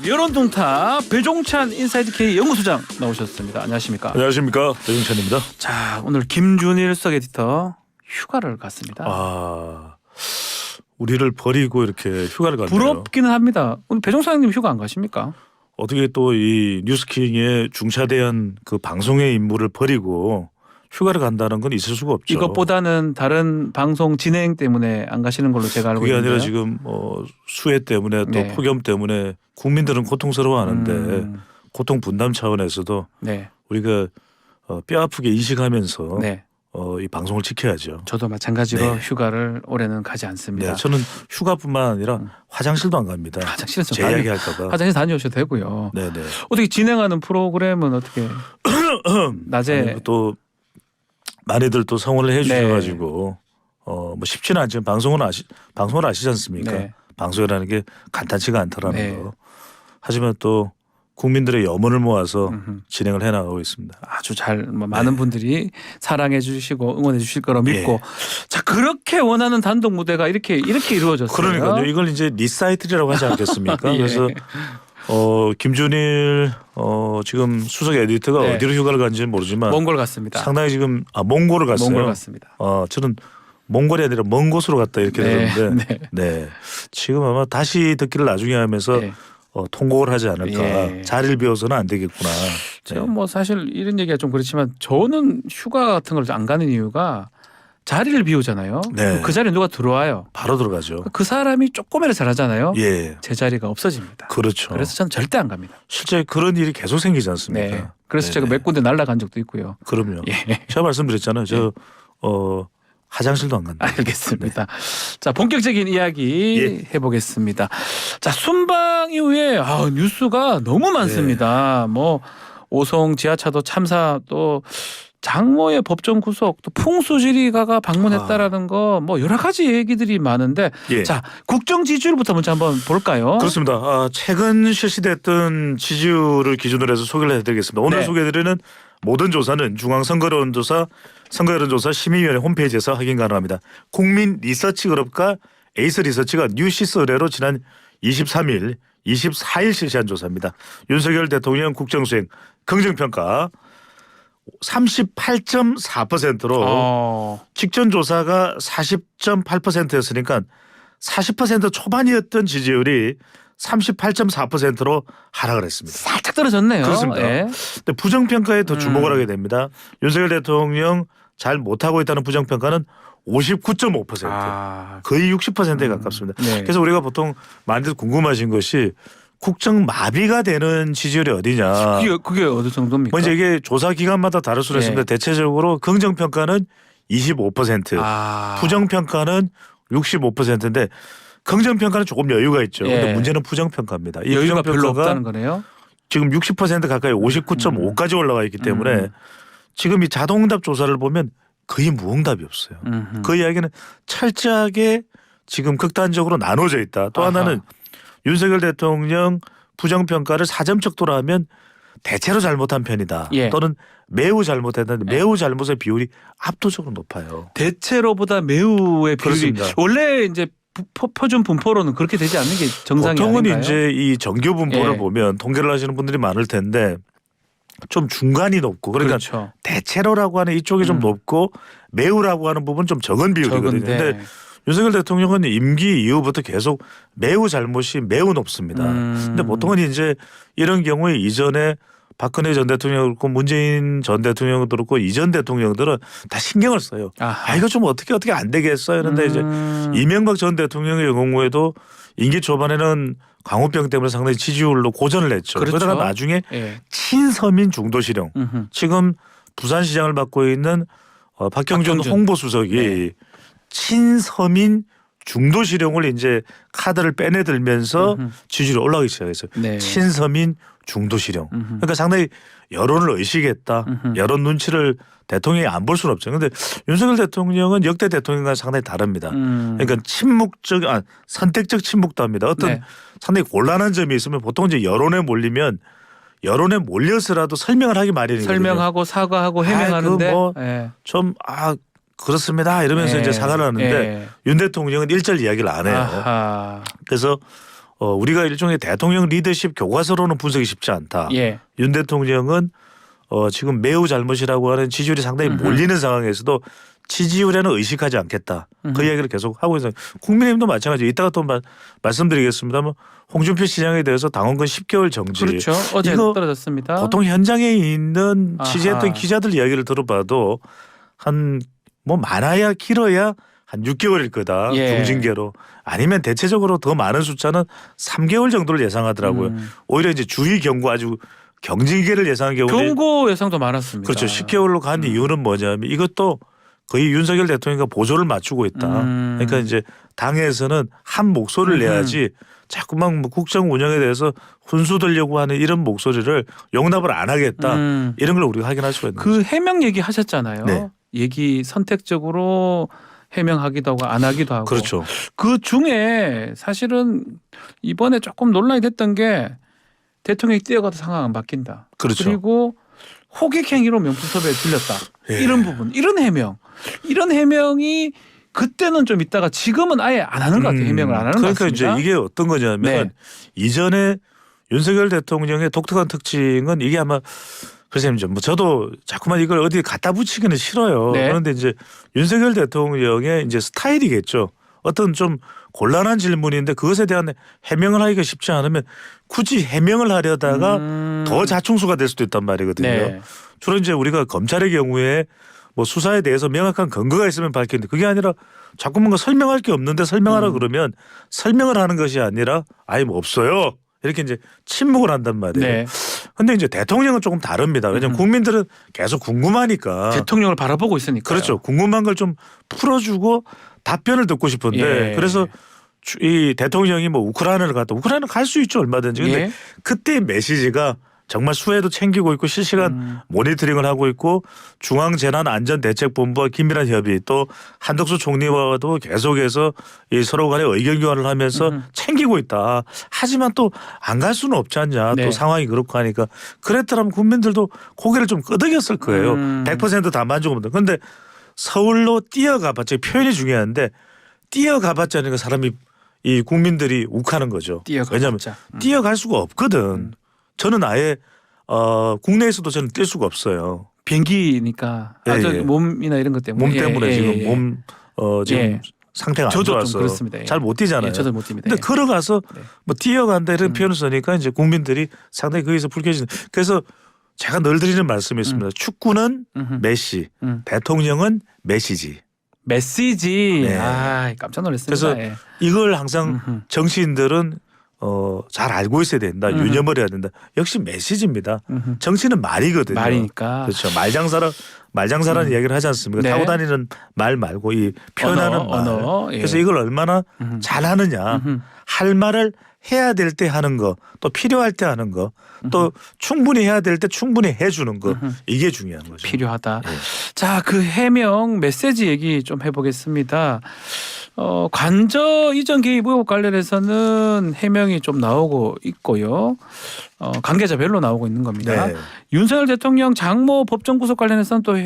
여론통탑 배종찬 인사이드 K 연구소장 나오셨습니다. 안녕하십니까? 안녕하십니까, 배종찬입니다. 자, 오늘 김준일 석 에디터 휴가를 갔습니다. 우리를 버리고 이렇게 휴가를 갔네요. 부럽기는 합니다. 오늘 배종찬님 휴가 안 가십니까? 어떻게 또 이 뉴스킹의 중차대한 그 방송의 임무를 버리고 휴가를 간다는 건 있을 수가 없죠. 이것보다는 다른 방송 진행 때문에 안 가시는 걸로 제가 알고 그게 있는데요. 아니라 지금 수해 때문에 또 네. 폭염 때문에 국민들은 고통스러워하는데 고통 분담 차원에서도 네. 우리가 뼈 아프게 인식하면서 네. 이 방송을 지켜야죠. 저도 마찬가지로 네. 휴가를 올해는 가지 않습니다. 네, 저는 휴가뿐만 아니라 화장실도 안 갑니다. 화장실에서 제 이야기 할까봐. 화장실 다녀오셔도 되고요. 네네. 어떻게 진행하는 프로그램은 어떻게 낮에 아니, 또 많이들 또 성원을 해주셔가지고 뭐 쉽지는 않지만 방송을 아시지 않습니까? 네. 방송이라는 게 간단치가 않더라는 네. 거. 하지만 또 국민들의 염원을 모아서 음흠. 진행을 해나가고 있습니다. 아주 잘 많은 분들이 사랑해 주시고 응원해 주실 거라 믿고 자 그렇게 원하는 단독 무대가 이렇게 이루어졌어요. 그러니까요. 이걸 이제 리사이틀이라고 하지 않겠습니까? 예. 그래서 김준일 지금 수석 에디터가 네. 어디로 휴가를 간지는 모르지만 몽골 갔습니다. 상당히 지금 몽골을 갔어요. 몽골 갔습니다. 저는 몽골이 아니라 먼 곳으로 갔다 이렇게 네. 들었는데 네. 지금 아마 다시 듣기를 나중에 하면서 네. 통곡을 하지 않을까. 예. 자리를 비워서는 안 되겠구나. 제가 뭐 사실 이런 얘기가 좀 그렇지만 저는 휴가 같은 걸 안 가는 이유가 자리를 비우잖아요. 네. 그 자리에 누가 들어와요. 바로 들어가죠. 그 사람이 조금이라도 잘하잖아요. 예. 제 자리가 없어집니다. 그렇죠. 그래서 저는 절대 안 갑니다. 실제 그런 일이 계속 생기지 않습니까? 네. 그래서 네네. 제가 몇 군데 날아간 적도 있고요. 그럼요. 예. 제가 말씀드렸잖아요. 저 화장실도 안 간다. 알겠습니다. 자, 본격적인 이야기 예. 해보겠습니다. 자, 순방 이후에 뉴스가 너무 많습니다. 뭐 오송 지하차도 참사 또 장모의 법정 구속 또 풍수지리가가 방문했다라는 거 뭐 여러 가지 얘기들이 많은데 예. 자, 국정 지지율부터 먼저 한번 볼까요? 그렇습니다. 최근 실시됐던 지지율을 기준으로 해서 소개를 해드리겠습니다. 오늘 네. 소개해드리는 모든 조사는 선거여론조사 심의위원회 홈페이지에서 확인 가능합니다. 국민 리서치 그룹과 에이스 리서치가 뉴시스 의뢰로 지난 23일, 24일 실시한 조사입니다. 윤석열 대통령 국정수행 긍정평가 38.4%로 직전 조사가 40.8%였으니까 40% 초반이었던 지지율이 38.4%로 하락을 했습니다. 살짝 떨어졌네요. 그렇습니다. 예. 근데 부정평가에 더 주목을 하게 됩니다. 윤석열 대통령 잘 못하고 있다는 부정평가는 59.5%. 거의 60%에 가깝습니다. 네. 그래서 우리가 보통 많이들 궁금하신 것이 국정 마비가 되는 지지율이 어디냐. 그게 어느 정도입니까? 먼저 이게 조사 기간마다 다를 수는 있습니다. 대체적으로 긍정평가는 25%, 부정평가는 65%인데 긍정평가는 조금 여유가 있죠. 그런데 문제는 부정평가입니다. 이 여유가 별로 부정평가가 없다는 거네요. 지금 60% 가까이 59.5까지 올라가 있기 때문에 지금 이 자동응답 조사를 보면 거의 무응답이 없어요. 그 이야기는 철저하게 지금 극단적으로 나눠져 있다. 또 하나는 윤석열 대통령 부정평가를 4점 척도로 하면 대체로 잘못한 편이다. 예. 또는 매우 잘못했는데 매우 잘못의 비율이 압도적으로 높아요. 대체로보다 매우의 비율이 그렇습니다. 원래 이제 표준 분포로는 그렇게 되지 않는 게 정상이 보통은 아닌가요? 이제 이 정규 분포를 예. 보면 통계를 하시는 분들이 많을 텐데 좀 중간이 높고 그러니까 그렇죠. 대체로라고 하는 이쪽이 좀 높고 매우라고 하는 부분은 좀 적은 비율이거든요. 그런데 윤석열 대통령은 임기 이후부터 계속 매우 잘못이 매우 높습니다. 근데 보통은 이제 이런 경우에 이전에 박근혜 전 대통령을 그렇고 문재인 전 대통령도 그렇고 이전 대통령들은 다 신경을 써요. 이거 좀 어떻게 안 되겠어 이런데 이제 이명박 전 대통령의 경우에도 임기 초반에는 광우병 때문에 상당히 지지율로 고전을 했죠. 그렇죠. 그러다가 나중에 예. 친서민 중도실형 지금 부산시장을 맡고 있는 박형준 홍보수석이 네. 친서민 중도실형을 이제 카드를 빼내들면서 지지율이 올라가기 시작했어요. 네. 친서민 중도실형. 그러니까 상당히 여론을 의식했다. 여론 눈치를 대통령이 안 볼 수는 없죠. 그런데 윤석열 대통령은 역대 대통령과 상당히 다릅니다. 그러니까 선택적 친묵도 합니다. 어떤 상당히 곤란한 점이 있으면 보통 이제 여론에 몰려서라도 설명을 하기 마련이거든요. 설명하고 사과하고 해명하는데 좀 그렇습니다 이러면서 이제 사과를 하는데 윤 대통령은 일절 이야기를 안 해요. 그래서 우리가 일종의 대통령 리더십 교과서로는 분석이 쉽지 않다. 예. 윤 대통령은 지금 매우 잘못이라고 하는 지지율이 상당히 몰리는 상황에서도 지지율에는 의식하지 않겠다. 그 이야기를 계속 하고 있어요. 국민의힘도 마찬가지예요. 이따가 또 말씀드리겠습니다만 홍준표 시장에 대해서 당원권 10개월 정지. 그렇죠. 어제 이거 떨어졌습니다. 보통 현장에 있는 아하. 취재했던 기자들 이야기를 들어봐도 한 뭐 많아야 길어야 한 6개월일 거다. 예. 중징계로. 아니면 대체적으로 더 많은 숫자는 3개월 정도를 예상하더라고요. 오히려 이제 주의 경고 아주 경징계를 예상한 경우에 경고 예상도 많았습니다. 그렇죠. 10개월로 간 이유는 뭐냐면 이것도 거의 윤석열 대통령과 보조를 맞추고 있다. 그러니까 이제 당에서는 한 목소리를 내야지 자꾸만 뭐 국정 운영에 대해서 훈수 들려고 하는 이런 목소리를 용납을 안 하겠다. 이런 걸 우리가 확인할 수가 있는 그 거죠. 해명 얘기 하셨잖아요. 네. 얘기 선택적으로 해명하기도 하고 안 하기도 하고. 그렇죠. 그 중에 사실은 이번에 조금 논란이 됐던 게 대통령이 뛰어가도 상황 안 바뀐다. 그렇죠. 그리고 호객행위로 명품섭외에 들렸다. 예. 이런 부분, 이런 해명이 그때는 좀 있다가 지금은 아예 안 하는 것 같아요. 해명을 안 하는 것 그러니까 같습니다. 이제 이게 어떤 거냐면 네. 이전에 윤석열 대통령의 독특한 특징은 이게 아마 글쎄요, 뭐 저도 자꾸만 이걸 어디 갖다 붙이기는 싫어요. 네. 그런데 이제 윤석열 대통령의 이제 스타일이겠죠. 어떤 좀 곤란한 질문인데 그것에 대한 해명을 하기가 쉽지 않으면 굳이 해명을 하려다가 더 자충수가 될 수도 있단 말이거든요. 네. 주로 이제 우리가 검찰의 경우에 뭐 수사에 대해서 명확한 근거가 있으면 밝히는데 그게 아니라 자꾸 뭔가 설명할 게 없는데 설명하라 그러면 설명을 하는 것이 아니라 아예 뭐 없어요. 이렇게 이제 침묵을 한단 말이에요. 네. 근데 이제 대통령은 조금 다릅니다. 왜냐하면 국민들은 계속 궁금하니까. 대통령을 바라보고 있으니까. 그렇죠. 궁금한 걸 좀 풀어주고 답변을 듣고 싶은데 예. 그래서 이 대통령이 뭐 우크라이나를 갔다 우크라이나 갈 수 있죠 얼마든지. 근데 예. 그때의 메시지가 정말 수혜도 챙기고 있고 실시간 모니터링을 하고 있고 중앙재난안전대책본부와 긴밀한 협의 또 한덕수 총리와도 계속해서 이 서로 간에 의견 교환을 하면서 챙기고 있다. 하지만 또 안 갈 수는 없지 않냐. 네. 또 상황이 그렇고 하니까 그랬더라면 국민들도 고개를 좀 끄덕였을 거예요. 100%다 만족 없는. 그런데 서울로 뛰어가봤자 표현이 중요한데 뛰어가봤자 그 사람이 이 국민들이 욱하는 거죠. 왜냐하면 뛰어갈 수가 없거든. 저는 아예 국내에서도 저는 뛸 수가 없어요. 비행기니까 예. 몸이나 이런 것 때문에 몸 때문에 지금 몸 지금 예. 상태가 안 저도 좀 좋아서 그렇습니다. 예. 잘 못 뛰잖아요. 예, 저도 못 뜁니다. 근데 예. 걸어가서 네. 뭐 뛰어간다 이런 표현을 쓰니까 이제 국민들이 상당히 거기서 불쾌해지는. 그래서 제가 늘 드리는 말씀이 있습니다. 축구는 메시, 대통령은 메시지. 메시지. 네. 아, 깜짝 놀랐습니다. 그래서 예. 이걸 항상 정치인들은 잘 알고 있어야 된다. 유념을 해야 된다. 역시 메시지입니다. 정치는 말이거든요. 말이니까. 그렇죠. 말장사라는 이야기를 하지 않습니까? 네. 타고 다니는 말 말고 이 표현하는 언어. 예. 그래서 이걸 얼마나 잘하느냐. 할 말을 해야 될 때 하는 거, 또 필요할 때 하는 거, 또 충분히 해야 될 때 충분히 해주는 거 이게 중요한 거죠. 필요하다. 예. 자, 그 해명 메시지 얘기 좀 해보겠습니다. 관저 이전 개입 의혹 관련해서는 해명이 좀 나오고 있고요. 관계자별로 나오고 있는 겁니다. 네. 윤석열 대통령 장모 법정 구속 관련해서는 또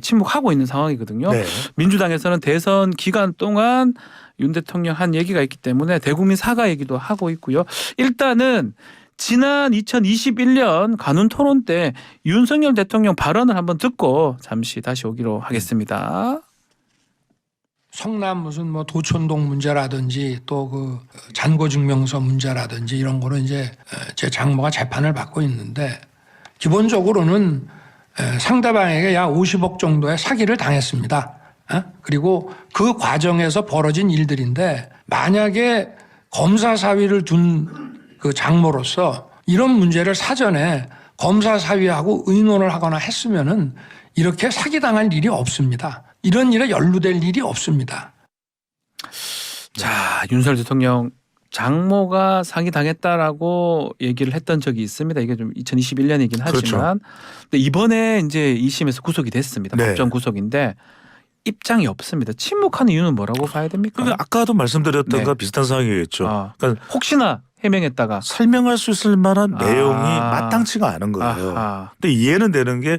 침묵하고 있는 상황이거든요. 네. 민주당에서는 대선 기간 동안 윤 대통령 한 얘기가 있기 때문에 대국민 사과 얘기도 하고 있고요. 일단은 지난 2021년 간훈 토론 때 윤석열 대통령 발언을 한번 듣고 잠시 다시 오기로 하겠습니다. 성남 무슨 뭐 도촌동 문제라든지 또 그 잔고증명서 문제라든지 이런 거는 이제 제 장모가 재판을 받고 있는데 기본적으로는 상대방에게 약 50억 정도의 사기를 당했습니다. 그리고 그 과정에서 벌어진 일들인데 만약에 검사 사위를 둔 그 장모로서 이런 문제를 사전에 검사 사위하고 의논을 하거나 했으면은 이렇게 사기당할 일이 없습니다. 이런 일에 연루될 일이 없습니다. 자, 윤석열 대통령 장모가 사기당했다라고 얘기를 했던 적이 있습니다. 이게 좀 2021년이긴 하지만 그렇죠. 근데 이번에 이제 2심에서 구속이 됐습니다. 네. 법정 구속인데 입장이 없습니다. 침묵하는 이유는 뭐라고 봐야 됩니까? 그러니까 아까도 말씀드렸던 네. 거 비슷한 상황이겠죠. 그러니까 혹시나 해명했다가 설명할 수 있을 만한 내용이 마땅치가 않은 거예요. 아하. 근데 이해는 되는 게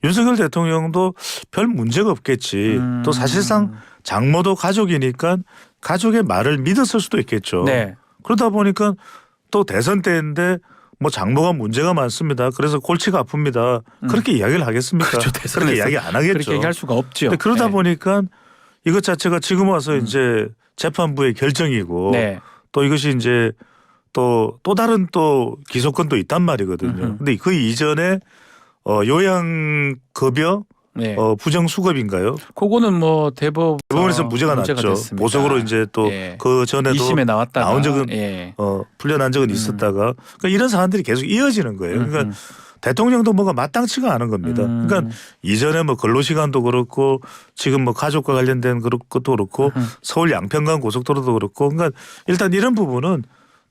윤석열 대통령도 별 문제가 없겠지. 또 사실상 장모도 가족이니까 가족의 말을 믿었을 수도 있겠죠. 네. 그러다 보니까 또 대선 때인데 뭐 장모가 문제가 많습니다. 그래서 골치가 아픕니다. 그렇게 이야기를 하겠습니까? 그렇죠. 그렇게 대선에서 이야기 안 하겠죠. 그렇게 얘기할 수가 없죠. 근데 그러다 네. 보니까 이것 자체가 지금 와서 이제 재판부의 결정이고 네. 또 이것이 이제 또 다른 또 기소권도 있단 말이거든요. 근데 그 이전에 요양급여 네. 부정수급인가요? 그거는 뭐 대법원에서 무죄가 났죠. 됐습니다. 보석으로 이제 또 예. 그 전에도 2심에 나왔다가 나온 적은 예. 풀려난 적은 있었다가 그러니까 이런 사안들이 계속 이어지는 거예요. 그러니까 대통령도 뭐가 마땅치가 않은 겁니다. 그러니까 이전에 뭐 근로시간도 그렇고 지금 뭐 가족과 관련된 것도 그렇고 서울 양평간 고속도로도 그렇고 그러니까 일단 이런 부분은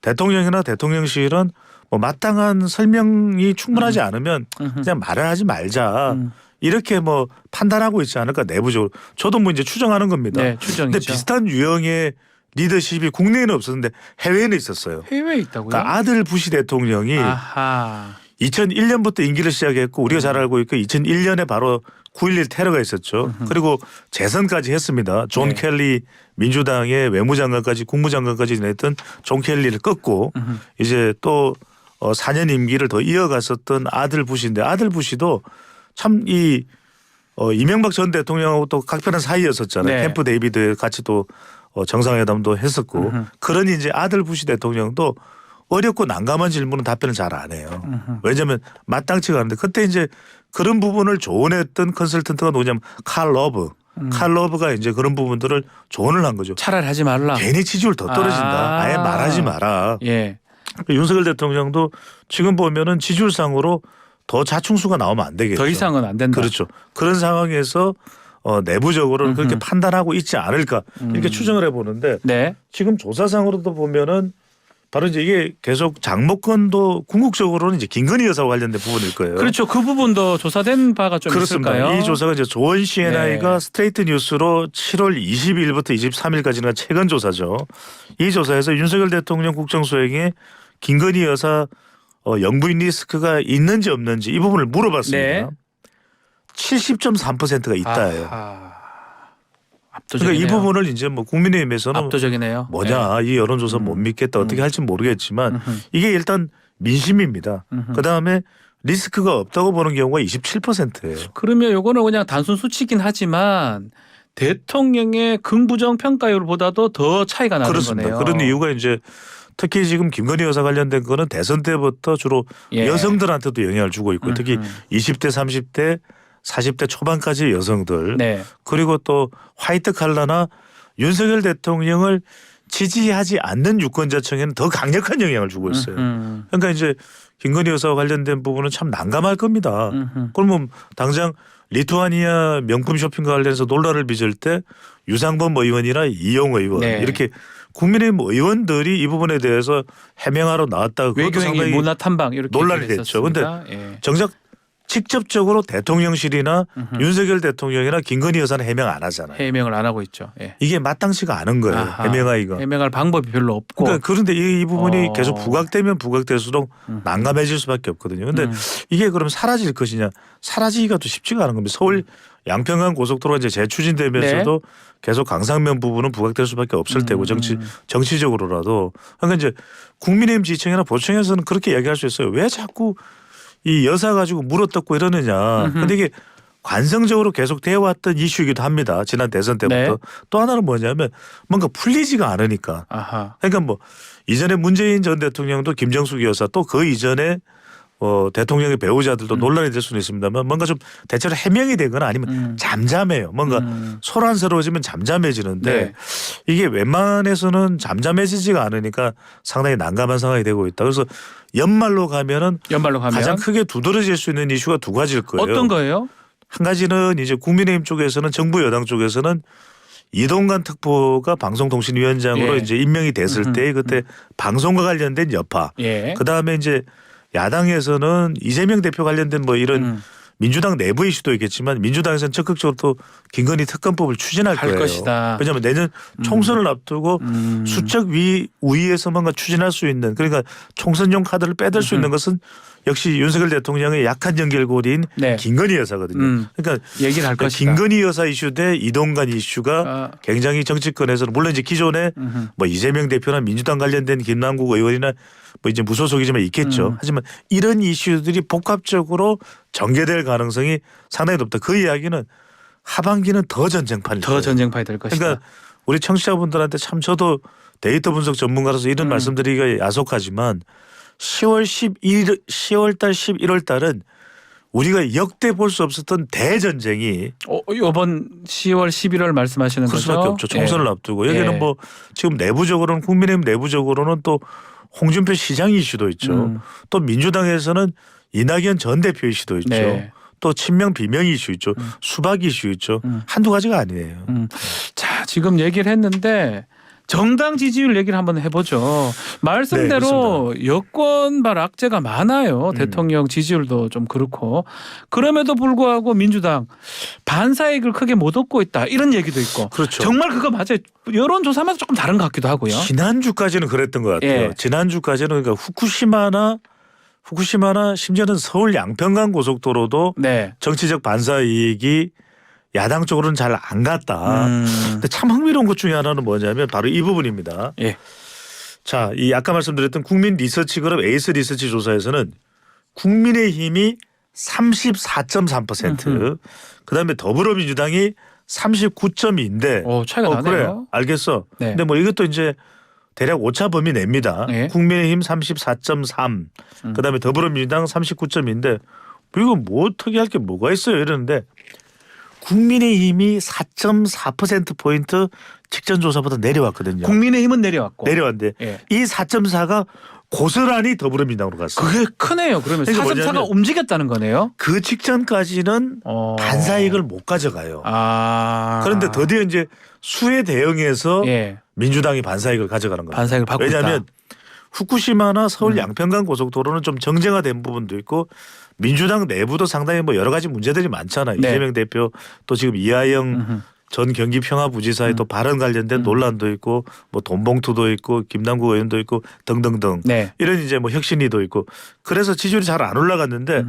대통령이나 대통령실은 뭐 마땅한 설명이 충분하지 않으면 그냥 말을 하지 말자. 이렇게 뭐 판단하고 있지 않을까 내부적으로. 저도 뭐 이제 추정하는 겁니다. 네, 추정이죠. 근데 비슷한 유형의 리더십이 국내에는 없었는데 해외에는 있었어요. 해외에 있다고요? 그러니까 아들 부시 대통령이 아하. 2001년부터 임기를 시작했고 우리가 잘 알고 있고 2001년에 바로 9.11 테러가 있었죠. 그리고 재선까지 했습니다. 존 네. 켈리 민주당의 외무장관까지 국무장관까지 지냈던 존 켈리를 꺾고 이제 또 4년 임기를 더 이어갔었던 아들 부시인데 아들 부시도 참 이 이명박 전 대통령하고 또 각별한 사이였었잖아요. 네. 캠프 데이비드 같이 또 정상회담도 했었고 그런 이제 아들 부시 대통령도 어렵고 난감한 질문은 답변을 잘 안 해요. 왜냐하면 마땅치가 않은데 그때 이제 그런 부분을 조언했던 컨설턴트가 누구냐면 칼 러브. 칼 러브가 이제 그런 부분들을 조언을 한 거죠. 차라리 하지 말라. 괜히 지지율 더 떨어진다. 아예 말하지 마라. 예. 윤석열 대통령도 지금 보면은 지지율상으로 더 자충수가 나오면 안 되겠죠. 더 이상은 안 된다. 그렇죠. 그런 상황에서 내부적으로 그렇게 판단하고 있지 않을까 이렇게 추정을 해보는데 네. 지금 조사상으로도 보면은 바로 이제 이게 계속 장모권도 궁극적으로는 이제 김건희 여사와 관련된 부분일 거예요. 그렇죠. 그 부분도 조사된 바가 좀 그렇습니다. 있을까요? 이 조사가 이제 조원 CNI가 네. 스트레이트 뉴스로 7월 22일부터 23일까지는 최근 조사죠. 이 조사에서 윤석열 대통령 국정수행에 김건희 여사 영부인 리스크가 있는지 없는지 이 부분을 물어봤습니다. 네. 70.3%가 있다예요. 아하. 그러니까 압도적이네요. 이 부분을 이제 뭐 국민의힘에서는 압도적이네요. 뭐냐 이 여론조사 못 믿겠다 어떻게 할지 모르겠지만 이게 일단 민심입니다. 그다음에 리스크가 없다고 보는 경우가 27%예요. 그러면 요거는 그냥 단순 수치긴 하지만 대통령의 긍부정 평가율보다도 더 차이가 나는 그렇습니다. 거네요. 그런 이유가 이제 특히 지금 김건희 여사 관련된 거는 대선 때부터 주로 예. 여성들한테도 영향을 주고 있고 특히 20대 30대 40대 초반까지의 여성들 네. 그리고 또 화이트 칼라나 윤석열 대통령을 지지하지 않는 유권자층에는 더 강력한 영향을 주고 있어요. 그러니까 이제 김건희 여사와 관련된 부분은 참 난감할 겁니다. 그러면 당장 리투아니아 명품 쇼핑과 관련해서 논란을 빚을 때 유상범 의원이나 이용 의원 네. 이렇게 국민의힘 의원들이 이 부분에 대해서 해명하러 나왔다가 그것도 외교행위 상당히 문화 탐방 이렇게 논란이 얘기를 됐죠. 근데 했었습니다. 예. 정작 직접적으로 대통령실이나 윤석열 대통령이나 김건희 여사는 해명 안 하잖아요. 해명을 안 하고 있죠. 예. 이게 마땅치가 않은 거예요. 아하. 해명하기가. 해명할 방법이 별로 없고. 그러니까 그런데 이 부분이 어. 계속 부각되면 부각될수록 난감해질 수밖에 없거든요. 그런데 이게 그럼 사라질 것이냐? 사라지기가 또 쉽지가 않은 겁니다. 서울 양평간 고속도로가 이제 재추진되면서도 계속 강상면 부분은 부각될 수밖에 없을 테고 정치적으로라도 그러니까 이제 국민의힘 지지층이나 보층에서는 그렇게 이야기할 수 있어요. 왜 자꾸 이 여사 가지고 물어뜯고 이러느냐. 근데 이게 관성적으로 계속 되어 왔던 이슈이기도 합니다. 지난 대선 때부터. 네. 또 하나는 뭐냐면 뭔가 풀리지가 않으니까. 아하. 그러니까 뭐 이전에 문재인 전 대통령도 김정숙 여사 또 그 이전에 대통령의 배우자들도 논란이 될 수는 있습니다만 뭔가 좀 대체로 해명이 되거나 아니면 잠잠해요. 뭔가 소란스러워지면 잠잠해지는데 네. 이게 웬만해서는 잠잠해지지가 않으니까 상당히 난감한 상황이 되고 있다. 그래서 연말로 가면은 연말로 가면 가장 크게 두드러질 수 있는 이슈가 두 가지일 거예요. 어떤 거예요? 한 가지는 이제 국민의힘 쪽에서는 정부 여당 쪽에서는 이동관 특보가 방송통신위원장으로 예. 이제 임명이 됐을 때 그때 방송과 관련된 여파. 예. 그 다음에 이제 야당에서는 이재명 대표 관련된 뭐 이런 민주당 내부 이슈도 있겠지만 민주당에서는 적극적으로 또 김건희 특검법을 추진할 할 거예요. 것이다. 왜냐하면 내년 총선을 앞두고 수적 우위에서 뭔가 추진할 수 있는 그러니까 총선용 카드를 빼들 수 있는 것은 역시 윤석열 대통령의 약한 연결고리인 네. 김건희 여사거든요. 그러니까 얘기를 할 것이다. 김건희 여사 이슈 대 이동관 이슈가 굉장히 정치권에서는 물론 이제 기존에 뭐 이재명 대표나 민주당 관련된 김남국 의원이나 뭐 이제 무소속이지만 있겠죠. 하지만 이런 이슈들이 복합적으로 전개될 가능성이 상당히 높다. 그 이야기는 하반기는 더 전쟁판일 거예요. 더 전쟁판이 될 것이다. 그러니까 우리 청취자분들한테 참 저도 데이터 분석 전문가로서 이런 말씀드리기가 야속하지만 10월 달 11월 달은 우리가 역대 볼 수 없었던 대전쟁이 이번 10월 11월 말씀하시는 그럴 거죠? 수밖에 없죠. 총선을 앞두고 여기는 뭐 지금 내부적으로는 국민의힘 내부적으로는 또 홍준표 시장 이슈도 있죠. 또 민주당에서는 이낙연 전 대표 이슈도 있죠. 네. 또 친명 비명 이슈 있죠. 수박 이슈 있죠. 한두 가지가 아니에요. 자, 지금 얘기를 했는데 정당 지지율 얘기를 한번 해보죠. 말씀대로 여권발 악재가 많아요. 대통령 지지율도 좀 그렇고. 그럼에도 불구하고 민주당 반사이익을 크게 못 얻고 있다. 이런 얘기도 있고. 그렇죠. 정말 그거 맞아요. 여론조사마다 조금 다른 것 같기도 하고요. 지난주까지는 그랬던 것 같아요. 예. 지난주까지는 그러니까 후쿠시마나 심지어는 서울 양평간 고속도로도 네. 정치적 반사 이익이 야당 쪽으로는 잘 안 갔다. 근데 참 흥미로운 것 중에 하나는 뭐냐면 바로 이 부분입니다. 예. 자, 이 아까 말씀드렸던 국민 리서치 그룹 에이스 리서치 조사에서는 국민의힘이 34.3%, 그다음에 더불어민주당이 39.2인데 차이가 나네요. 그래, 알겠어. 네. 근데 뭐 이것도 이제 대략 오차 범위 냅니다. 네. 국민의힘 국민의힘 34.3, 그다음에 더불어민주당 39.2인데 이거 뭐 특이할 게 뭐가 있어요 이러는데 국민의힘이 4.4%포인트 직전 조사보다 내려왔거든요. 국민의힘은 내려왔고. 내려왔는데 예. 이 4.4가 고스란히 더불어민주당으로 갔어요. 그게 크네요. 그러면 그러니까 4.4가 뭐냐면 움직였다는 거네요. 그 직전까지는 반사이익을 못 가져가요. 그런데 드디어 이제 수해 대응에서 예. 민주당이 반사이익을 가져가는 거예요. 반사이익을 받고 왜냐하면 후쿠시마나 서울 양평간 고속도로는 좀 정쟁화된 부분도 있고 민주당 내부도 상당히 뭐 여러 가지 문제들이 많잖아요. 네. 이재명 대표 또 지금 이하영 전 경기평화부지사의 또 발언 관련된 논란도 있고 뭐 돈봉투도 있고 김남국 의원도 있고 등등등 네. 이런 이제 뭐 혁신위도 있고 그래서 지지율이 잘 안 올라갔는데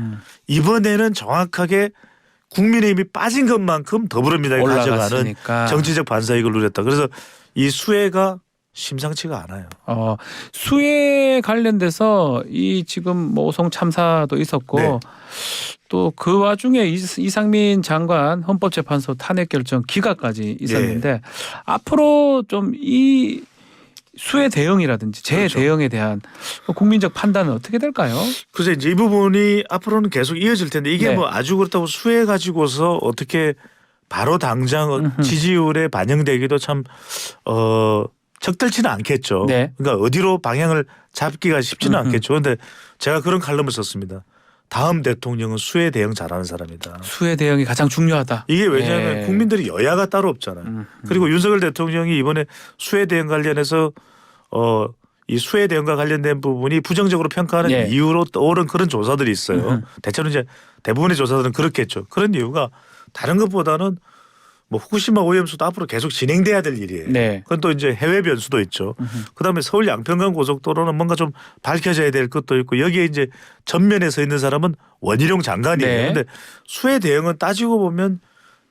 이번에는 정확하게 국민의힘이 빠진 것만큼 더불어민주당이 가져가는 올라갔으니까. 정치적 반사이익을 누렸다. 그래서 이 수혜가 심상치가 않아요. 수해 관련돼서 이 지금 뭐 오송 참사도 있었고 네. 또 그 와중에 이상민 장관 헌법재판소 탄핵 결정 기각까지 있었는데 네. 앞으로 좀 이 수해 대응이라든지 재해 그렇죠. 대응에 대한 국민적 판단은 어떻게 될까요? 그래서 이제 이 부분이 앞으로는 계속 이어질 텐데 이게 네. 뭐 아주 그렇다고 수혜 가지고서 어떻게 바로 당장 지지율에 반영되기도 참 적절치는 않겠죠. 네. 그러니까 어디로 방향을 잡기가 쉽지는 않겠죠. 그런데 제가 그런 칼럼을 썼습니다. 다음 대통령은 수해 대응 잘하는 사람이다. 수해 대응이 가장 중요하다. 이게 왜냐하면 예. 국민들이 여야가 따로 없잖아요. 그리고 윤석열 대통령이 이번에 수해 대응 관련해서 이 수해 대응과 관련된 부분이 부정적으로 평가하는 예. 이유로 떠오른 그런 조사들이 있어요. 대체로 이제 대부분의 조사들은 그렇겠죠. 그런 이유가 다른 것보다는 뭐 후쿠시마 오염수도 앞으로 계속 진행돼야 될 일이에요. 네. 그건 또 이제 해외 변수도 있죠. 그다음에 서울 양평간 고속도로는 뭔가 좀 밝혀져야 될 것도 있고 여기에 이제 전면에 서 있는 사람은 원희룡 장관이에요. 네. 그런데 수해 대응은 따지고 보면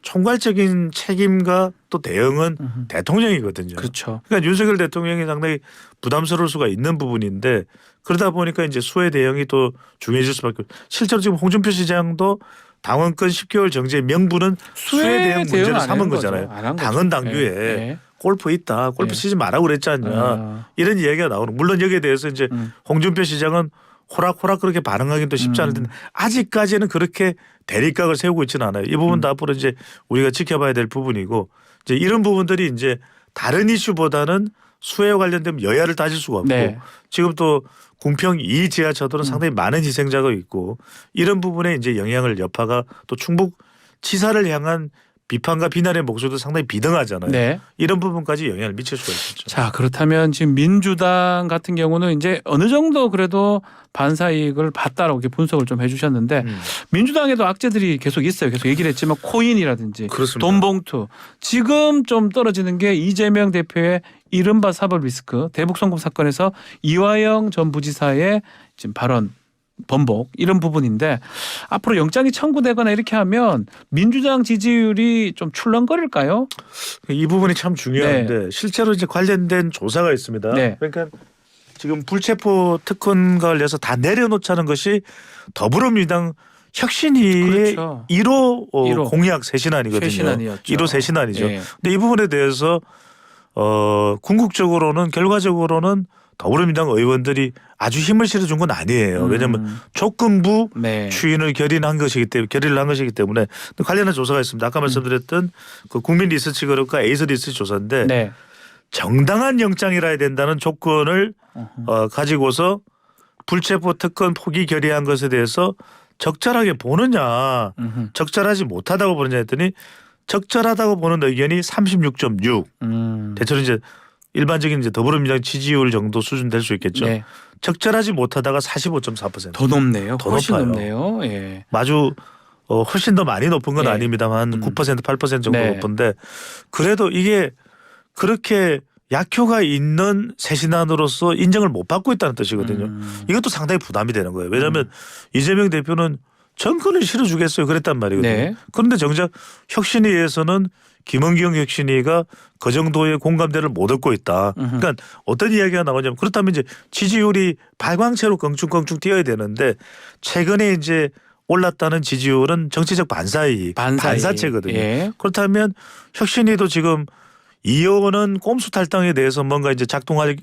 총괄적인 책임과 또 대응은 대통령이거든요. 그렇죠. 그러니까 윤석열 대통령이 상당히 부담스러울 수가 있는 부분인데 그러다 보니까 이제 수해 대응이 또 중요해질 수밖에 없어요. 실제로 지금 홍준표 시장도 당원권 10개월 정지의 명분은 수해 대응 문제를 삼은 거잖아요. 당헌 당규에 네. 골프 있다. 골프 네. 치지 말라고 그랬지 않냐. 이런 이야기가 나오는. 물론 여기에 대해서 이제 홍준표 시장은 호락호락 그렇게 반응하기도 쉽지 않을 텐데 아직까지는 그렇게 대립각을 세우고 있지는 않아요. 이 부분도 앞으로 이제 우리가 지켜봐야 될 부분이고 이제 이런 부분들이 이제 다른 이슈보다는 수해와 관련되면 여야를 따질 수가 없고 네. 지금 또 궁평 2 지하차도는 상당히 많은 희생자가 있고 이런 부분에 이제 영향을 여파가 또 충북 지사를 향한 비판과 비난의 목소리도 상당히 비등하잖아요. 네. 이런 부분까지 영향을 미칠 수가 있겠죠. 자, 그렇다면 지금 민주당 같은 경우는 이제 어느 정도 그래도 반사이익을 봤다라고 이렇게 분석을 좀 해주셨는데 민주당에도 악재들이 계속 있어요. 계속 얘기를 했지만 코인이라든지 그렇습니다. 돈봉투 지금 좀 떨어지는 게 이재명 대표의 이른바 사법 리스크 대북 송금 사건에서 이화영 전 부지사의 지금 발언 번복 이런 부분인데 앞으로 영장이 청구되거나 이렇게 하면 민주당 지지율이 좀 출렁거릴까요? 이 부분이 참 중요한데 실제로 이제 관련된 조사가 있습니다. 네. 그러니까 지금 불체포 특권과 관련해서 다 내려놓자는 것이 더불어민주당 혁신위의 그렇죠. 1호 1호. 공약 쇄신안이거든요. 쇄신안이었죠. 1호 쇄신안이죠. 예. 근데 이 부분에 대해서 궁극적으로는 결과적으로는 더불어민주당 의원들이 아주 힘을 실어준 건 아니에요. 왜냐하면 조건부 네. 추인을 결의를 한 것이기 때문에 관련한 조사가 있습니다. 아까 말씀드렸던 그 국민 리서치 그룹과 에이스 리서치 조사인데 네. 정당한 영장이라 해야 된다는 조건을 가지고서 불체포 특권 포기 결의한 것에 대해서 적절하게 보느냐 적절하지 못하다고 보느냐 했더니 적절하다고 보는 의견이 36.6 대체로 이제 일반적인 이제 더불어민주당 지지율 정도 수준 될 수 있겠죠. 네. 적절하지 못하다가 45.4%. 더 높네요. 더 훨씬 높아요. 높네요. 예. 아주 훨씬 더 많이 높은 건 예. 아닙니다만 9% 8% 정도 네. 높은데 그래도 이게 그렇게 약효가 있는 쇄신안으로서 인정을 못 받고 있다는 뜻이거든요. 이것도 상당히 부담이 되는 거예요. 왜냐하면 이재명 대표는 정권을 실어주겠어요 그랬단 말이거든요. 네. 그런데 정작 혁신위에서는 김은경 혁신위가 그 정도의 공감대를 못 얻고 있다. 그러니까 어떤 이야기가 나오냐면 그렇다면 이제 지지율이 발광체로 껑충껑충 뛰어야 되는데 최근에 이제 올랐다는 지지율은 정치적 반사체거든요. 예. 그렇다면 혁신위도 지금 이 의원은 꼼수 탈당에 대해서 뭔가 이제 작동할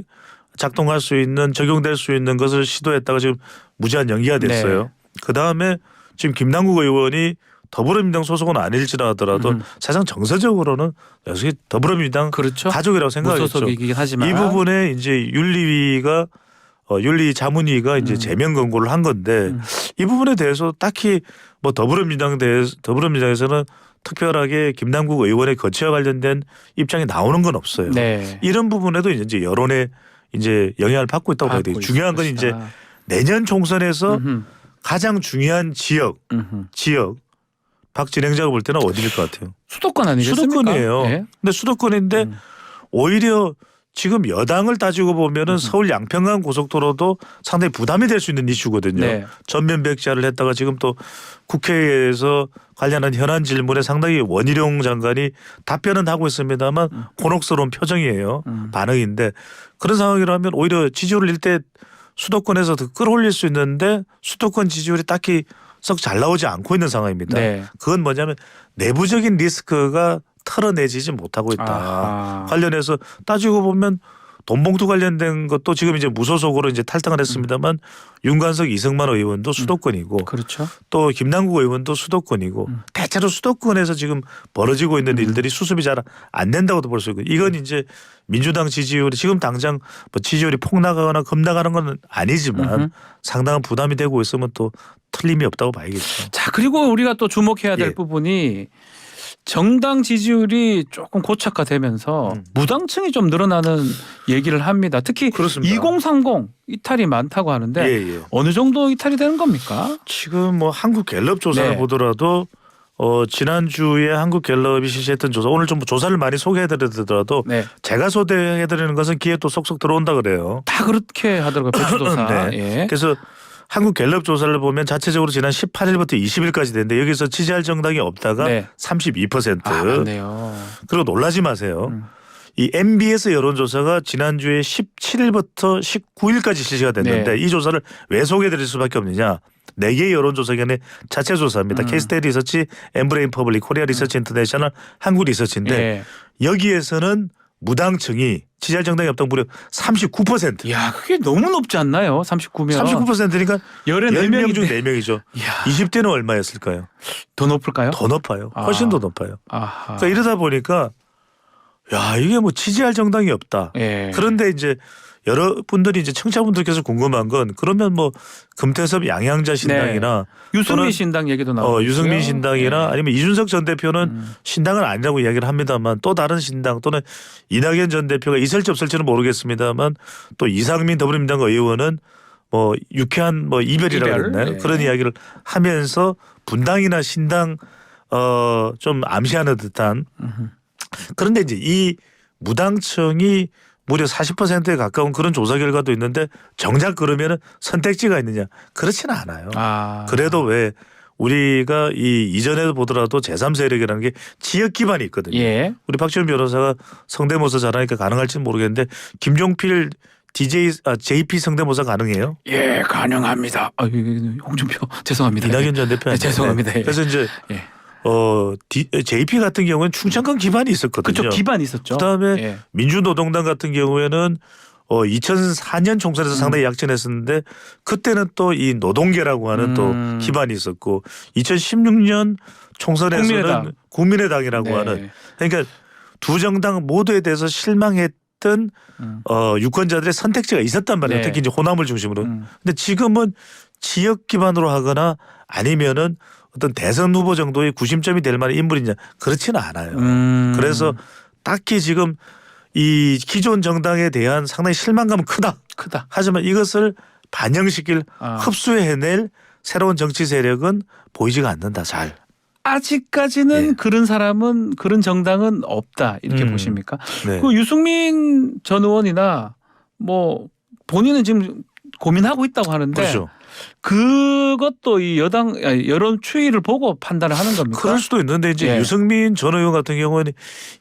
수 있는 적용될 수 있는 것을 시도했다가 지금 무제한 연기가 됐어요. 네. 그 다음에 지금 김남국 의원이 더불어민주당 소속은 아닐지라도 사실상 정서적으로는 역시 더불어민주당 그렇죠. 가족이라고 생각하겠죠. 무소속이긴 하지만 이 부분에 이제 윤리위가 윤리자문위가 이제 제명 권고를 한 건데 이 부분에 대해서 딱히 뭐 더불어민주당에서는 특별하게 김남국 의원의 거취와 관련된 입장이 나오는 건 없어요. 네. 이런 부분에도 이제 여론에 이제 영향을 받고 있다고 봐야 돼요. 받고 중요한 건 있을 이제 것이다. 내년 총선에서 가장 중요한 지역 박 진행자가 볼 때는 어디일 것 같아요? 수도권 아니겠습니까? 수도권이에요. 예. 근데 수도권인데 오히려 지금 여당을 따지고 보면은 서울 양평강 고속도로도 상당히 부담이 될 수 있는 이슈거든요. 네. 전면 백지화를 했다가 지금 또 국회에서 관련한 현안 질문에 상당히 원희룡 장관이 답변은 하고 있습니다만 곤혹스러운 표정이에요. 반응인데 그런 상황이라면 오히려 지지율을 일대 수도권에서 더 끌어올릴 수 있는데 수도권 지지율이 딱히 썩 잘 나오지 않고 있는 상황입니다. 네. 그건 뭐냐면 내부적인 리스크가 털어내지지 못하고 있다. 아하. 관련해서 따지고 보면 돈봉투 관련된 것도 지금 이제 무소속으로 이제 탈당을 했습니다만 윤관석 이승만 의원도 수도권이고 그렇죠. 또 김남국 의원도 수도권이고 대체로 수도권에서 지금 벌어지고 있는 일들이 수습이 잘 안 된다고도 볼 수 있고 이건 이제 민주당 지지율이 지금 당장 뭐 지지율이 폭락하거나 급락하는 건 아니지만 상당한 부담이 되고 있으면 또 틀림이 없다고 봐야겠죠. 자, 그리고 우리가 또 주목해야 될 예. 부분이 정당 지지율이 조금 고착화되면서 무당층이 좀 늘어나는 얘기를 합니다. 특히 그렇습니다. 2030 이탈이 많다고 하는데 예. 어느 정도 이탈이 되는 겁니까? 지금 뭐 한국 갤럽 조사를 네. 보더라도 지난주에 한국 갤럽이 실시했던 조사 오늘 좀 조사를 많이 소개해드리더라도 네. 제가 소개해드리는 것은 귀에 또 쏙쏙 들어온다 그래요. 다 그렇게 하더라고요. 배추조사. 네. 예. 그래서 한국 갤럽 조사를 보면 자체적으로 지난 18일부터 20일까지 됐는데 여기서 지지할 정당이 없다가 네. 32%. 아, 맞네요. 그리고 놀라지 마세요. 이 MBS 여론조사가 지난주에 17일부터 19일까지 실시가 됐는데 네. 이 조사를 왜 소개해드릴 수밖에 없느냐. 4개의 여론조사기관의 자체 조사입니다. K스테이 리서치, 엠브레인 퍼블릭, 코리아 리서치 인터내셔널, 한국 리서치인데 예. 여기에서는 무당층이 지지할 정당이 없다고 무려 39%. 야, 그게 너무 높지 않나요? 39면. 39%니까 10명 중 14명인데. 4명이죠. 이야, 20대는 얼마였을까요? 더 높을까요? 더 높아요. 훨씬 아. 더 높아요. 아하. 그러니까 이러다 보니까 야 이게 뭐 지지할 정당이 없다. 예. 그런데 이제 여러분들이 이제 청취자분들께서 궁금한 건 그러면 뭐 금태섭 양양자 신당이나 유승민 또는 신당 얘기도 나오고 유승민 신당이나 예. 아니면 이준석 전 대표는 신당은 아니라고 이야기를 합니다만 또 다른 신당 또는 이낙연 전 대표가 있을지 없을지는 모르겠습니다만 또 이상민 더불어민주당 의원은 뭐 유쾌한 뭐 이별이라고 이별. 그랬나요? 예. 그런 이야기를 하면서 분당이나 신당 좀 암시하는 듯한 그런데 이제 이 무당층이 무려 40%에 가까운 그런 조사 결과도 있는데 정작 그러면은 선택지가 있느냐? 그렇지는 않아요. 그래도 왜 우리가 이 이전에도 보더라도 제3세력이라는 게 지역 기반이 있거든요. 예. 우리 박지원 변호사가 성대모사 잘하니까 가능할지는 모르겠는데 김종필 JP 성대모사 가능해요? 예, 가능합니다. 홍준표 죄송합니다. 이낙연 전 대표 네, 죄송합니다. 예. 그래서 이제 예. JP 같은 경우는 충청권 기반이 있었거든요. 그쪽 기반이 있었죠. 그다음에 예. 민주노동당 같은 경우에는 2004년 총선에서 상당히 약진했었는데 그때는 또 이 노동계라고 하는 또 기반이 있었고 2016년 총선에서는 국민의당이라고 네. 하는 그러니까 두 정당 모두에 대해서 실망했던 유권자들의 선택지가 있었단 말이에요. 네. 특히 이제 호남을 중심으로. 근데 지금은 지역 기반으로 하거나 아니면은 어떤 대선 후보 정도의 구심점이 될 만한 인물이냐 그렇지는 않아요. 그래서 딱히 지금 이 기존 정당에 대한 상당히 실망감은 크다. 하지만 이것을 반영시킬 흡수해낼 새로운 정치 세력은 보이지가 않는다. 잘. 아직까지는 예. 그런 사람은 그런 정당은 없다 이렇게 보십니까? 네. 그 유승민 전 의원이나 뭐 본인은 지금 고민하고 있다고 하는데 그렇죠. 그것도 이 여론 추이를 보고 판단을 하는 겁니까? 그럴 수도 있는데 이제 예. 유승민 전 의원 같은 경우는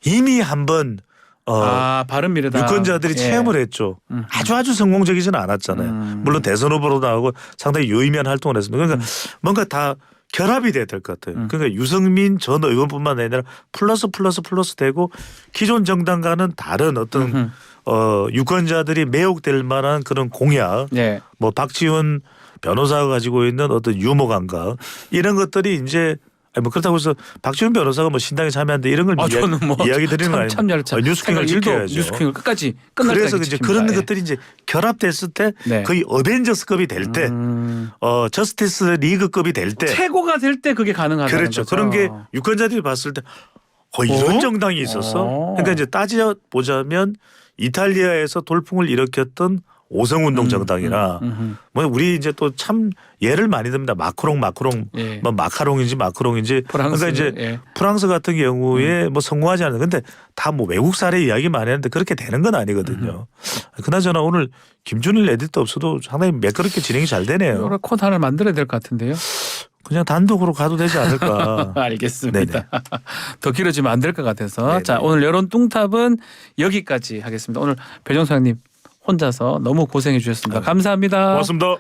이미 한번 바른미래당 유권자들이 예. 체험을 했죠. 아주 성공적이지는 않았잖아요. 물론 대선 후보로 나오고 상당히 유의미한 활동을 했습니다. 그러니까 뭔가 다 결합이 돼야 될 것 같아요. 그러니까 유승민 전 의원뿐만 아니라 플러스 되고 기존 정당과는 다른 어떤 유권자들이 매혹될 만한 그런 공약, 예. 뭐 박지원 변호사가 가지고 있는 어떤 유머 감각 이런 것들이 이제 뭐 그렇다고 해서 박지원 변호사가 뭐 신당에 참여한다 이런 걸 저는 뭐 이야기 드리는 거 아니에요. 참여를 뉴스킹을 지켜야죠. 뉴스킹을 끝까지 끝날 그래서 때까지 이제 지킵니다. 그런 예. 것들이 이제 결합됐을 때 네. 거의 어벤져스급이 될 때, 저스티스 리그급이 될 때, 최고가 될 때 그게 가능하다는 그렇죠. 거죠. 그런 게 유권자들이 봤을 때 이런 정당이 있었어. 그러니까 이제 따져 보자면 이탈리아에서 돌풍을 일으켰던 오성운동 정당이나 뭐 우리 이제 또 참 예를 많이 듭니다. 마크롱 예. 뭐 마카롱인지 프랑스, 그러니까 이제 예. 프랑스 같은 경우에 뭐 성공하지 않는 근데 다 뭐 외국 사례 이야기 많이 하는데 그렇게 되는 건 아니거든요. 그나저나 오늘 김준일 에디터 없어도 상당히 매끄럽게 진행이 잘 되네요. 여러 콘 하나 만들어야 될 것 같은데요. 그냥 단독으로 가도 되지 않을까. 알겠습니다. 더 길어지면 안 될 것 같아서 네네. 자 오늘 여론 뚱탑은 여기까지 하겠습니다. 오늘 배정사님 혼자서 너무 고생해 주셨습니다. 감사합니다. 고맙습니다.